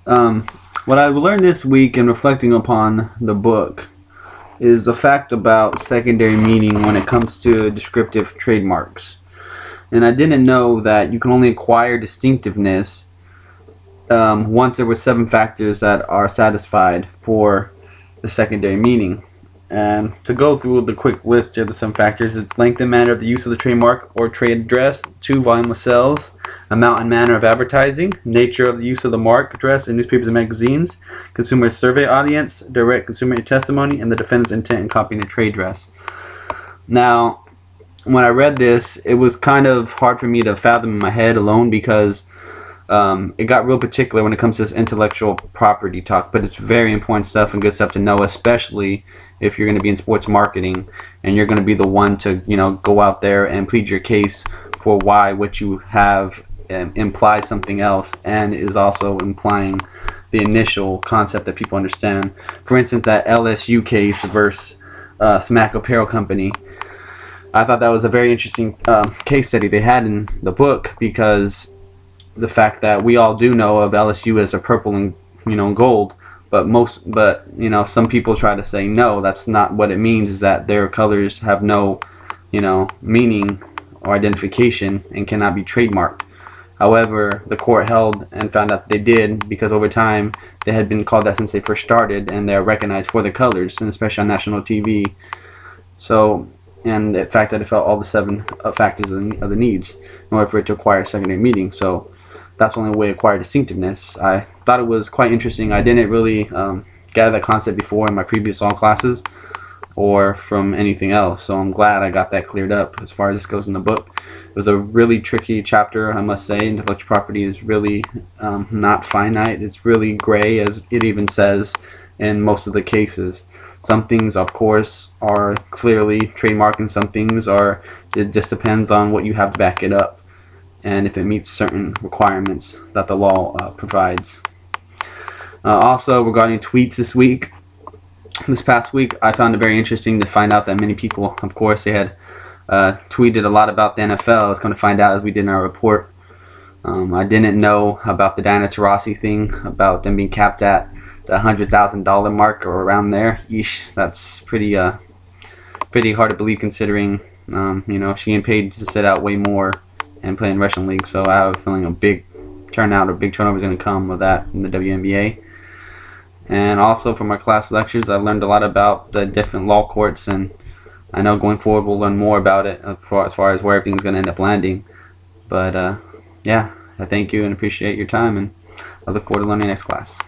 Um, what I learned this week in reflecting upon the book is the fact about secondary meaning when it comes to descriptive trademarks. And I didn't know that you can only acquire distinctiveness once there were 7 factors that are satisfied for the secondary meaning. And to go through the quick list of the 7 factors, it's length and manner of the use of the trademark or trade address, 2, volume of sales, amount and manner of advertising, nature of the use of the mark address in newspapers and magazines, consumer survey audience, direct consumer testimony, and the defendant's intent in copying the trade dress. Now, when I read this, it was kind of hard for me to fathom in my head alone because it got real particular when it comes to this intellectual property talk, but it's very important stuff and good stuff to know, especially if you're going to be in sports marketing and you're going to be the one to, go out there and plead your case for why what you have implies something else and is also implying the initial concept that people understand. For instance, that LSU case versus Smack Apparel Company, I thought that was a very interesting case study they had in the book, because the fact that we all do know of LSU as a purple and gold, but some people try to say no, that's not what it means, is that their colors have no meaning or identification and cannot be trademarked. However, the court held and found out they did, because over time they had been called that since they first started, and they're recognized for the colors, and especially on national TV. So, and the fact that it felt all the 7 factors of the needs in order for it to acquire secondary meaning. So that's the only way to acquire distinctiveness. I thought it was quite interesting. I didn't really gather that concept before in my previous law classes or from anything else, so I'm glad I got that cleared up as far as this goes in the book. It was a really tricky chapter, I must say. Intellectual property is really not finite. It's really gray, as it even says in most of the cases. Some things, of course, are clearly trademarked, and some things are, it just depends on what you have to back it up and if it meets certain requirements that the law provides. Also, regarding tweets this past week, I found it very interesting to find out that many people, of course, they had tweeted a lot about the NFL. It's going to find out as we did in our report. I didn't know about the Diana Taurasi thing, about them being capped at the $100,000 mark or around there. Yeesh, that's pretty hard to believe, considering she getting paid to sit out way more and play in Russian league. So I have a feeling a big turnout or big turnover is going to come with that in the WNBA. And also from my class lectures, I learned a lot about the different law courts, and I know going forward we'll learn more about it as far as where everything's going to end up landing. But yeah, I thank you and appreciate your time, and I look forward to learning next class.